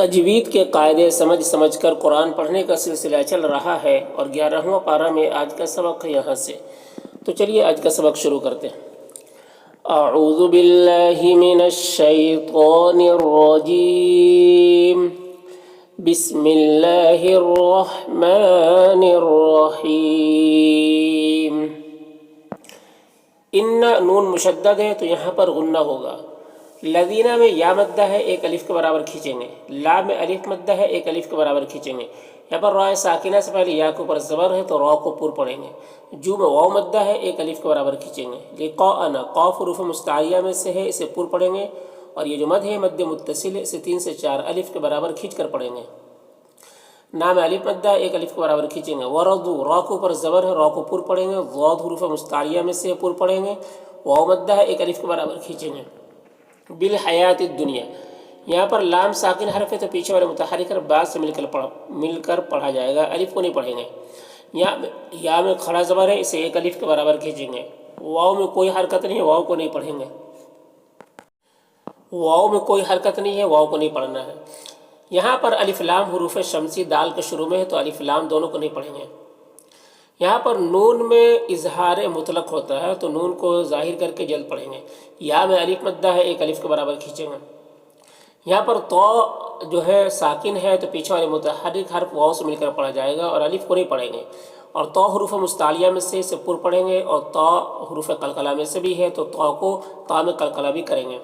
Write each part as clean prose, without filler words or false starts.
تجوید کے قاعدے سمجھ کر قرآن پڑھنے کا سلسلہ چل رہا ہے اور 11واں پارہ میں آج کا سبق ہے یہاں سے۔ تو چلیے آج کا سبق شروع کرتے ہیں۔ اعوذ باللہ من الشیطان الرجیم، بسم اللہ الرحمن الرحیم۔ ان نون مشدد ہے تو یہاں پر غنہ ہوگا۔ لذینہ میں یا مدہ ہے، ایک الف کے برابر کھینچیں گے۔ لا میں الف مدہ ہے، ایک الف کے برابر کھینچیں گے۔ یہاں پر را ساکنہ سے پہلے یا کے اوپر زبر ہے تو را کو پر پڑھیں گے۔ جو میں واو مدہ ہے، ایک الف کے برابر کھینچیں گے۔ لقاءنا قاف حروف مستعلیہ میں سے ہے، اسے پر پڑھیں گے، اور یہ جو مد ہے مد متصل ہے، اسے 3 سے 4 الف کے برابر کھینچ کر پڑھیں گے۔ نام الف مدہ ہے، ایک الف کے برابر کھینچیں گے۔ ورضو را کے اوپر زبر ہے، را کو پر پڑھیں گے۔ ضاد حروف مستعلیہ میں سے پر پڑھیں گے۔ واو مدہ ہے، ایک الف کے برابر کھینچیں گے۔ بالحیات الدنیا، یہاں پر لام ساکن حرف ہے تو پیچھے والے متحرک حرف بعد سے مل کر پڑھا جائے گا، الف کو نہیں پڑھیں گے۔ یا میں کھڑا زبر ہے، اسے ایک الف کے برابر کھینچیں گے۔ واو میں کوئی حرکت نہیں ہے، واو کو نہیں پڑھیں گے۔ واو میں کوئی حرکت نہیں ہے، واو کو نہیں پڑھنا ہے۔ یہاں پر الف لام حروف شمسی دال کے شروع میں ہے تو الف لام دونوں کو نہیں پڑھیں گے۔ یہاں پر نون میں اظہار مطلق ہوتا ہے تو نون کو ظاہر کر کے جلد پڑھیں گے۔ یا میں الف مدہ ہے، ایک الف کے برابر کھینچیں گے۔ یہاں پر تو جو ہے ساکن ہے تو پیچھے والے متحرک حرف واو سے مل کر پڑھا جائے گا اور الف کو نہیں پڑھیں گے۔ اور تو حروف مستعلیہ میں سے اسے پر پڑھیں گے، اور تو حروف قلقلہ میں سے بھی ہے تو تو کو تا میں قلقلہ بھی کریں گے۔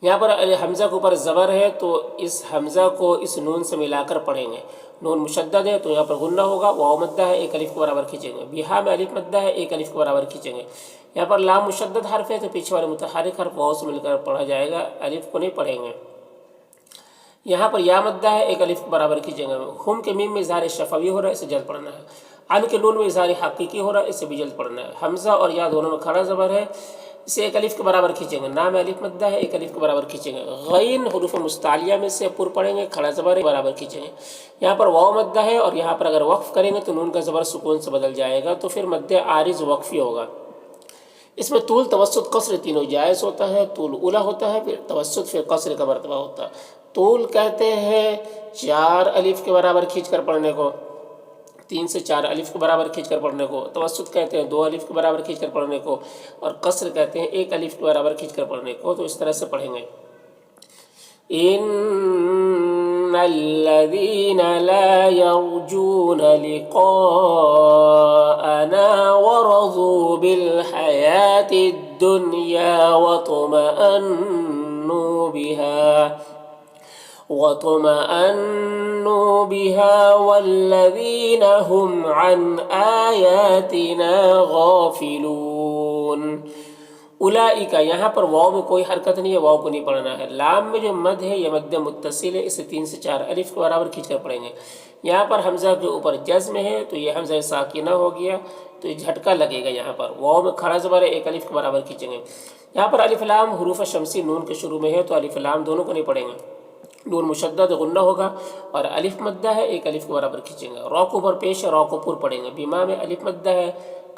یہاں پر حمزہ کے اوپر زبر ہے تو اس حمزہ کو اس نون سے ملا کر پڑھیں گے۔ نون مشدد ہے تو یہاں پر غنہ ہوگا۔ واو مدہ ہے، ایک الف کے برابر کھینچیں گے۔ بیہا میں الف مدہ ہے، ایک الف کے برابر کھینچیں گے۔ یہاں پر لام مشدد حرف ہے تو پیچھے والے متحرک حرف واو سے مل کر پڑھا جائے گا، الف کو نہیں پڑھیں گے۔ یہاں پر یا مدہ ہے، ایک الف کے برابر کھینچیں گے۔ ہم کے میم میں اظہار شفوی ہو رہا ہے، اسے جلد پڑھنا ہے۔ ان کے نون میں اظہار حقیقی ہو رہا ہے، اسے بھی جلد پڑھنا ہے۔ حمزہ اور یا دونوں میں کھڑا زبر ہے، اسے ایک الف کے برابر کھینچیں گے۔ نام الف مدہ ہے، ایک الف کے برابر کھینچیں گے۔ غین حروف مستعلیہ میں سے پر پڑھیں گے، کھڑا زبر ہے، برابر کھینچیں گے۔ یہاں پر واو مدہ ہے اور یہاں پر اگر وقف کریں گے تو نون کا زبر سکون سے بدل جائے گا تو پھر مد عارض وقفی ہوگا۔ اس میں طول توسط قصر تینوں جائز ہوتا ہے۔ طول اولا ہوتا ہے، پھر توسط، پھر قصر کا مرتبہ ہوتا ہے۔ طول کہتے ہیں 4 الف کے برابر کھینچ کر پڑھنے کو، 3 سے 4 الف کے برابر کھینچ کر پڑھنے کو۔ توسط کہتے ہیں 2 الف کے برابر کھینچ کر پڑھنے کو، اور قصر کہتے ہیں 1 الف کے برابر کھینچ کر پڑھنے کو۔ تو اس طرح سے پڑھیں گے۔ ان الذين لا يرجون لقاءنا ورضوا بالحياة الدنيا وطمأنوا بها والذين هم عن آياتنا غافلون۔ اولئک، یہاں پر واو میں کوئی حرکت نہیں ہے، واو کو نہیں پڑھنا ہے۔ لام میں جو مد ہے یہ مد متصل ہے، اسے 3 سے 4 الف کے برابر کھینچ کر پڑھیں گے۔ یہاں پر حمزہ کے اوپر جزم ہے تو یہ حمزہ ساکنہ ہو گیا تو یہ جھٹکا لگے گا۔ یہاں پر واو میں کھڑا زبر ہے، 1 الف کے برابر کھینچیں گے۔ یہاں پر الف لام حروف شمسی نون کے شروع میں ہے تو الف لام دونوں کو نہیں پڑھیں گے۔ نون مشدد غنہ ہوگا اور الف مدہ ہے، 1 الف کے برابر کھینچیں گے۔ را کو اوپر پیش ہے، را کو پر پڑھیں گے۔ بیما میں الف مدہ ہے،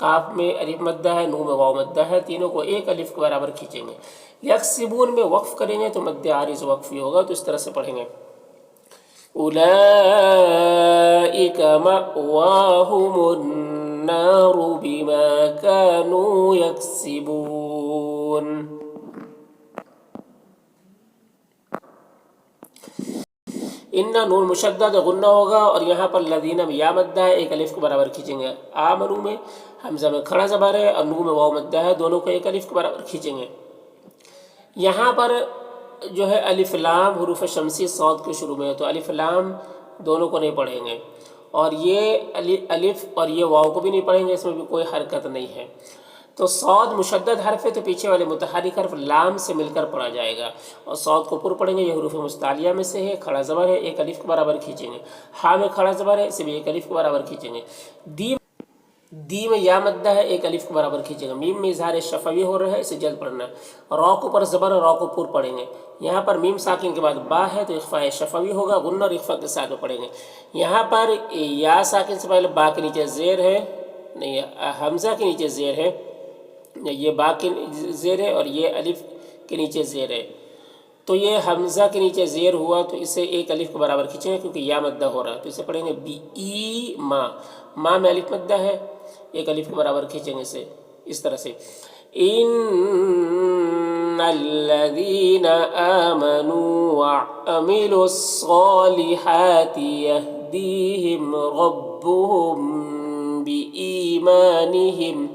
کاف میں الف مدہ ہے، نون میں واو مدہ ہے، تینوں کو 1 الف کے برابر کھینچیں گے۔ یکسبون میں وقف کریں گے تو مد عارض وقفی ہوگا، تو اس طرح سے پڑھیں گے۔ اولئک مأواہم النار بما كانوا یکسبون۔ ان نون مشدد غنہ ہوگا اور یہاں پر لذین میں یا مدہ ہے، 1 الف کے برابر کھینچیں گے۔ آمنو میں حمزہ میں کھڑا زبر ہے اور نون میں واو مدہ ہے، دونوں کو 1 الف کے برابر کھینچیں گے۔ یہاں پر جو ہے الف لام حروف شمسی صاد کے شروع میں ہے تو الف لام دونوں کو نہیں پڑھیں گے، اور یہ الف اور یہ واو کو بھی نہیں پڑھیں گے، اس میں بھی کوئی حرکت نہیں ہے۔ تو صاد مشدد حرف ہے تو پیچھے والے متحرک حرف لام سے مل کر پڑھا جائے گا، اور صاد کو پر پڑھیں گے، یہ حروف مستعلیہ میں سے ہے، کھڑا زبر ہے، 1 الف کے برابر کھینچیں گے۔ ہا میں کھڑا زبر ہے، اسے بھی 1 الف کے برابر کھینچیں گے۔ دی میں یا مدہ ہے، 1 الف کے برابر کھینچیں گے۔ میم میں اظہار شفوی ہو رہا ہے، اسے جلد پڑھنا ہے۔ را کو پر زبر ہے، را کو پر پڑھیں گے۔ یہاں پر میم ساکن کے بعد با ہے تو اخفاء شفوی ہوگا، غنہ اور اخفاء کے ساتھ میں پڑھیں گے۔ یہاں پر یا ساکن سے پہلے با کے نیچے زیر ہے، نہیں حمزہ کے نیچے زیر ہے، یہ با کے زیر ہے اور یہ الف کے نیچے زیر ہے۔ تو یہ حمزہ کے نیچے زیر ہوا تو اسے ایک الف کے برابر کھینچیں گے کیونکہ یا مدہ ہو رہا ہے، تو اسے پڑھیں گے بی ای ما میں الف مدہ ہے، ایک الف کے برابر کھینچیں گے اسے اس طرح سے ان الذین آمنوا وعملوا الصالحات یہدیہم ربہم بإیمانہم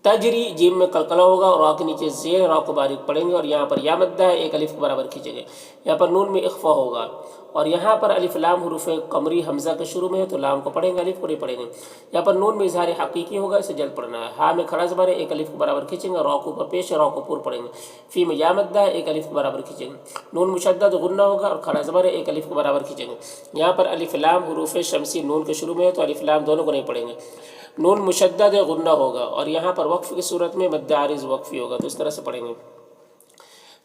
تجری، جیم میں قلقلہ ہوگا اور را کے نیچے زیر، را کو باریک پڑھیں گے اور یہاں پر یا مدہ ہے، ایک الف کے برابر کھینچیں گے، یہاں پر نون میں اخفا ہوگا اور یہاں پر الف لام حروف قمری حمزہ کے شروع میں ہے تو لام کو پڑھیں گے، الف کو نہیں پڑھیں گے، یہاں پر نون میں اظہار حقیقی ہوگا، اسے جلد پڑھنا ہے، ہاں میں کھڑا زبر ہے، ایک الف کے برابر کھینچیں گے، را کو اوپر پیش ہے، را کو پور پڑھیں گے، فی میں یا مدہ ہے، ایک الف کے برابر کھینچیں گے، نون مشدد غنہ ہوگا اور کھڑا زبر ہے، ایک الف کے برابر کھینچیں گے، یہاں پر الف لام حروف شمسی نون کے شروع میں ہے تو الف لام دونوں کو نہیں پڑھیں گے، نون مشدد غنہ ہوگا اور یہاں پر وقف کی صورت میں مد عارض وقفی ہوگا، تو اس طرح سے پڑھیں گے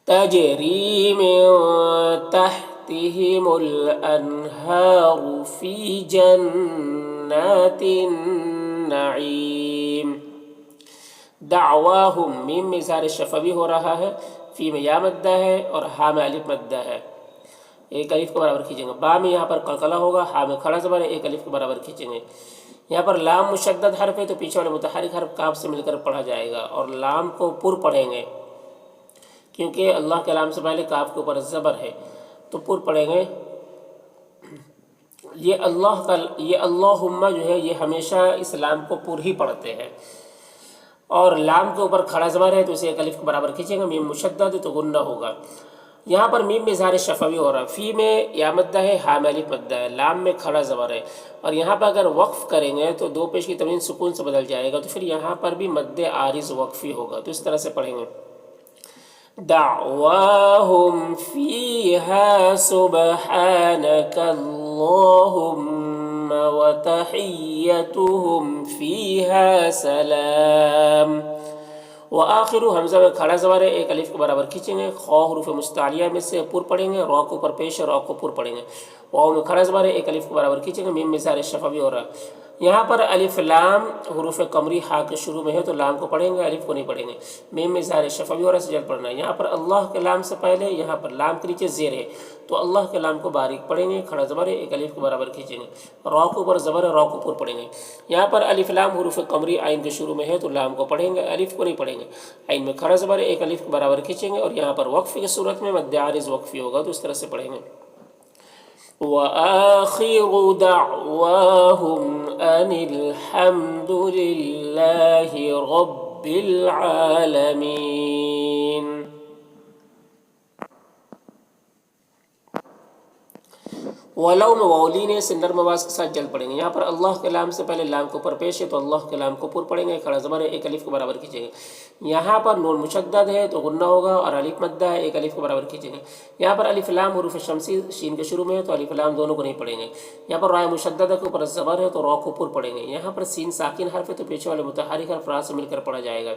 تجری من تحتہم الانہار فی جنات النعیم دعواہم، میم میں اظہار شفوی ہو رہا ہے، فی میں یا مدہ ہے اور ہا میں الف مدہ ہے، ایک الف کے برابر کھینچیں گے، با میں یہاں پر قلقلہ ہوگا، ہا میں کھڑا زبر ہے، ایک الف کے برابر کھینچیں گے، یہاں پر لام مشدد حرف ہے تو پیچھے والے متحرک حرف کاف سے مل کر پڑھا جائے گا اور لام کو پر پڑھیں گے کیونکہ اللہ کے لام سے پہلے کاف کے اوپر زبر ہے تو پر پڑھیں گے۔ یہ اللہم جو ہے یہ ہمیشہ اس لام کو پر ہی پڑھتے ہیں اور لام کے اوپر کھڑا زبر ہے تو اسے ایک الف کے برابر کھینچیں گے، میم مشدد ہے تو غنہ ہوگا، یہاں پر میم میں اظہار شفوی ہو رہا ہے، فی میں یا مدہ ہے، ہا میں الف مدہ ہے، لام میں کھڑا زبر ہے اور یہاں پر اگر وقف کریں گے تو دو پیش کی تنوین سکون سے بدل جائے گا تو پھر یہاں پر بھی مد عارض وقفی ہوگا، تو اس طرح سے پڑھیں گے دعواہم فیہا سبحانک اللہم وتحیتہم فیہا سلام وآخر حمزہ میں کھڑا زبر ہے، ایک الف کے برابر کھینچیں گے، خا حروف مستعلیہ میں سے پر پڑھیں گے، را کو اوپر پیش ہے، را کو پر پڑھیں گے، واو میں کھڑا زبر ہے، ایک الف کے برابر کھینچیں گے، میم میں اظہار شفوی ہو رہا ہے، یہاں پر الف لام حروف قمری ہا کے شروع میں ہے تو لام کو پڑھیں گے، الف کو نہیں پڑھیں گے، میم میں اظہار شفوی ہو رہا ہے، سے جلد پڑھنا ہے، یہاں پر اللہ کے لام سے پہلے یہاں پر لام کے نیچے زیر ہے تو اللہ کے لام کو باریک پڑھیں گے، کھڑا زبر ہے، ایک الف کے برابر کھینچیں گے، را کو اوپر زبر ہے، را کو پر پڑھیں گے، یہاں پر الف لام حروف قمری عین کے شروع میں ہے تو لام کو پڑھیں گے، الف کو نہیں پڑھیں گے، عین میں کھڑا زبر ہے، ایک الف کے برابر کھینچیں گے اور یہاں پر وقف کی صورت میں مد عارض وقفی ہوگا، تو اس طرح سے پڑھیں گے وآخر دعواہم ان الحمد للہ رب العالمین۔ ولو میں واولین سے نرم آواز کے ساتھ جل پڑیں گے، یہاں پر اللہ کے لام سے پہلے لام کو پر پیش ہے تو اللہ کے لام کو پر پڑھیں گے، کھڑا زبر ہے، ایک الف کے برابر کھینچیں گے، یہاں پر نون مشدد ہے تو غنہ ہوگا اور الف مدہ ہے، ایک الف کے برابر کھینچیں گے، یہاں پر الف لام حروف شمسی شین کے شروع میں ہے تو الف لام دونوں کو نہیں پڑھیں گے، یہاں پر را مشددہ کے اوپر زبر ہے تو را کو پر پڑھیں گے، یہاں پر سین ساکن حرف ہے تو پیچھے والے متحرک حرف را سے مل کر پڑھا جائے گا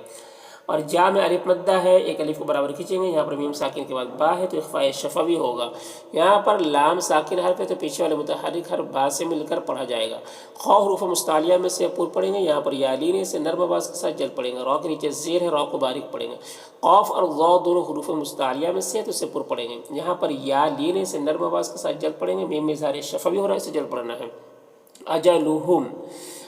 اور جا میں الف مدہ ہے، ایک الف کو برابر کھینچیں گے، یہاں پر میم ساکن کے بعد با ہے تو اخفاء شفوی ہوگا، یہاں پر لام ساکن حرف ہے تو پیچھے والے متحرک حرف با سے مل کر پڑھا جائے گا، خا حروف مستعلیہ میں سے پر پڑھیں گے، یہاں پر یا لینے سے نرم آواز کے ساتھ جل پڑیں گے، را کے نیچے زیر ہے، را کو باریک پڑھیں گے، قاف اور ضا دونوں حروف مستعلیہ میں سے تو اسے پر پڑھیں گے، یہاں پر یا لینے سے نرم آواز کے ساتھ جل پڑیں گے، میم میں اظہار شفوی ہو رہا ہے، اسے جل پڑھنا ہے اجلہم،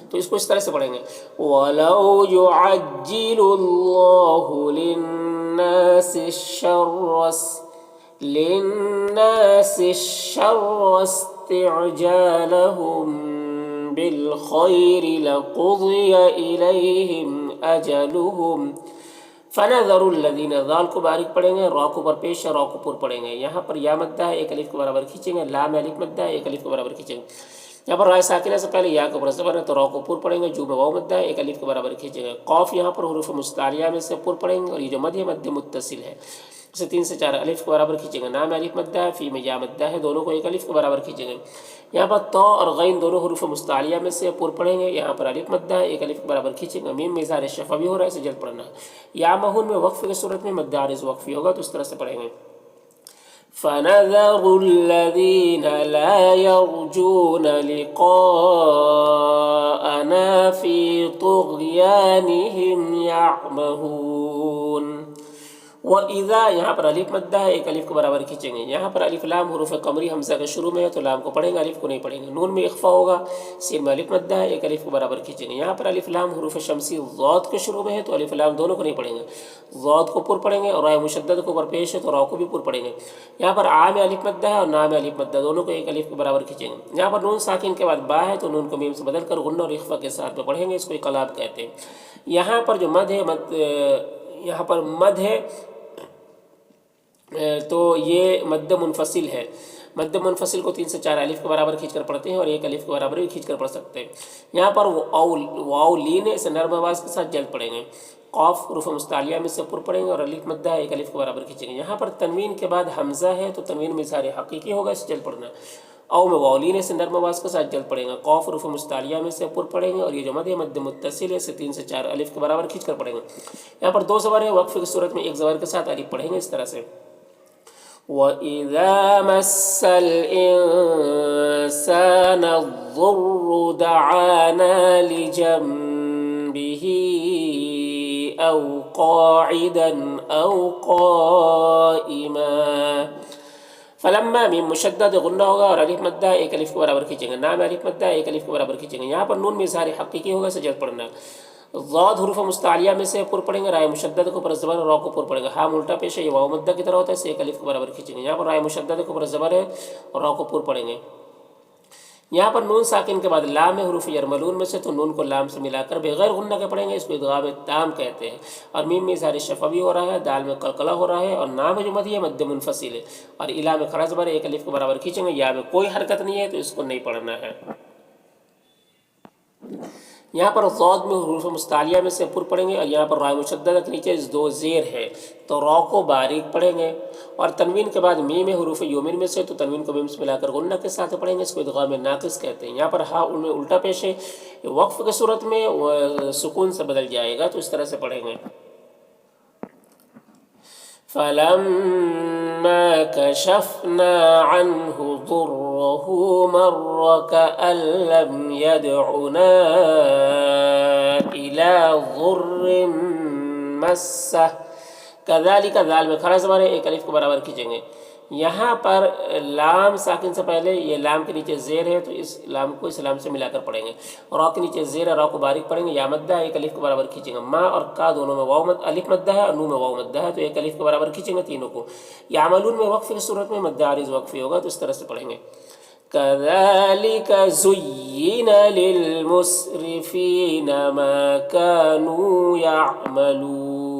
تو اس کو اس طرح سے پڑھیں گے وَلَوْ يُعَجِّلُ اللَّهُ لِلنَّاسِ الشَّرَّ اسْتِعْجَالَهُم بِالْخَيْرِ لَقُضِيَ إِلَيْهِمْ أَجَلُهُمْ فَنَذَرُ الَّذِينَ ذال کو باریک پڑھیں گے، را کو پر پیش ہے، را کو پر پڑھیں گے، یہاں پر یا مدہ ہے، ایک الف کے برابر کھینچیں گے، لام الف مدہ ہے، ایک الف کے برابر کھینچیں گے، یہاں پر رائے ساکنہ سے پہلے یا کے اوپر زبر ہے تو را کو پر پڑھیں گے، جو میں واو مدہ ہے، ایک الف کے برابر کھینچیں گے، قاف یہاں پر حروف مستعلیہ میں سے پر پڑھیں گے اور یہ جو مد ہے مد متصل ہے، اسے 3 سے 4 الف کے برابر کھینچیں گے، نام الف مدہ ہے، فی میں یا مدہ ہے، دونوں کو ایک الف کے برابر کھینچیں گے، یہاں پر تو اور غین دونوں حروف مستعلیہ میں سے پر پڑھیں گے، یہاں پر الف مدہ ہے، ایک الف کے برابر کھینچیں گے، میم میں اظہار شفوی ہو رہا ہے، اسے جلد پڑھنا ہے، یا مہون میں وقف کی صورت میں مد عارض وقفی ہوگا، تو اس طرح سے پڑھیں گے فَنَذَرُ الَّذِينَ لَا يَرْجُونَ لِقَاءَنَا فِي طُغْيَانِهِمْ يَعْمَهُونَ وَإِذَا یہاں پر الف مدہ ہے، ایک الف کے برابر کھینچیں گے. یہاں پر الف لام حروف قمری حمزہ کے شروع میں ہے تو لام کو پڑھیں گے، الف کو نہیں پڑھیں گے. نون میں اخفا ہوگا، سین میں الف مدہ ہے، ایک الف کے برابر کھینچیں گے. یہاں پر الف لام حروف شمسی ضاد کے شروع میں ہے تو الف لام دونوں کو نہیں پڑھیں گے، ضاد کو پر پڑھیں گے، اور رائے مشدد کو پر پیش ہے تو را کو بھی پر پڑھیں گے. یہاں پر آ میں الف مدہ ہے اور نا میں الف مدہ، دونوں کو ایک الف کے برابر کھینچیں گے. یہاں پر نون ساکن کے بعد با ہے تو نون کو میم سے بدل کر غنہ اور اخفا کے ساتھ میں پڑھیں گے، اس کو اقلاب کہتے ہیں. یہاں پر جو مد ہے یہاں پر مد ہے تو یہ مد منفصل ہے. مد منفصل کو 3 سے 4 الف کے برابر کھینچ کر پڑھتے ہیں اور ایک الف کے برابر بھی کھینچ کر پڑھ سکتے ہیں. یہاں پر واو لین اسے نرم آواز کے ساتھ جلد پڑھیں گے. قاف حروف مستعلیہ میں سے پر پڑھیں گے اور الف مدہ ایک الف کے برابر کھینچیں گے. یہاں پر تنوین کے بعد حمزہ ہے تو تنوین میں اظہار حقیقی ہوگا، اس سے جلد پڑھنا. او میں واولین سے نرم آواز کے ساتھ جلد پڑھیں گے. قاف حروف مستعلیہ میں سے پر پڑھیں گے اور یہ جو مد ہے مد متصل ہے، سے 3 سے 4 الف کے برابر کھینچ کر پڑھیں گے. یہاں پر 2 زبر ہے، وقف کی صورت میں ایک زبر کے ساتھ الف پڑھیں گے اس طرح سے. وَإِذَا مَسَّ الْإِنسَانَ الضُّرُّ دَعَانَا لِجَنبِهِ أَوْ قَاعِدًا أَوْ قَائِمًا. فلما میم مشدد غنہ ہوگا اور الف مدہ ایک الف کے برابر کھینچیں گے. نام الف مدہ ایک الف کے برابر کھینچیں گے. یہاں پر نون میں اظہار حقیقی ہوگا، سے جلد پڑھنا. ضاد حروف مستعلیہ میں سے پر پڑھیں گے، رائے مشدد کو پر زبر اور را کو پر پڑھیں گے. ہاں الٹا پیش ہے، یہ واو مدہ کی طرح ہوتا ہے، اسے ایک الف کے برابر کھینچیں گے. یہاں پر رائے مشدد کو پر زبر ہے اور را کو پر پڑھیں گے. یہاں پر نون ساکن کے بعد لام ہے حروف یرملون میں سے تو نون کو لام سے ملا کر بغیر غنہ کے پڑھیں گے، اس کو ادغام تام کہتے ہیں. اور میم میں اظہار شفوی ہو رہا ہے، دال میں قلقلہ ہو رہا ہے، اور نام جو مد ہے مد منفصل ہے، اور الا میں کھڑا زبر ایک الف کے برابر کھینچیں گے. یا میں کوئی حرکت نہیں ہے تو اس کو نہیں پڑھنا ہے. یہاں پر ضاد میں حروف مستعلیہ میں سے پر پڑھیں گے اور یہاں پر رائے مشددہ کے نیچے 2 زیر ہے تو را کو باریک پڑھیں گے. اور تنوین کے بعد میم حروف یومن میں سے تو تنوین کو میم سے ملا کر غنہ کے ساتھ پڑھیں گے، اس کو ادغام ناقص کہتے ہیں. یہاں پر ہاں میں الٹا پیش ہے، وقف کی صورت میں سکون سے بدل جائے گا تو اس طرح سے پڑھیں گے. فَلَمَّا كَشَفْنَا عَنْهُ ضُرَّهُ مَرَّ كَأَن لَّمْ يَدْعُنَا إِلَىٰ ضُرٍّ مَّسَّهُ. كَذَلِكَ دال میں کھڑا زبر ہے، ایک الف کے برابر کھینچیں گے. یہاں پر لام ساکن سے پہلے یہ لام کے نیچے زیر ہے تو اس لام کو اس لام سے ملا کر پڑھیں گے. را کے نیچے زیر ہے، را کو باریک پڑھیں گے. یا مدہ ایک الف کے برابر کھینچیں گے. ما اور کا دونوں میں واو الف مدہ ہے اور نو میں واو مدہ ہے تو ایک الف کے برابر کھینچیں گے تینوں کو. یعملون میں وقف کی صورت میں مد عارض وقفی ہوگا تو اس طرح سے پڑھیں گے. كَذَلِكَ زُيِّنَ لِلْمُسْرِفِينَ مَا كَانُوا يَعْمَلُونَ.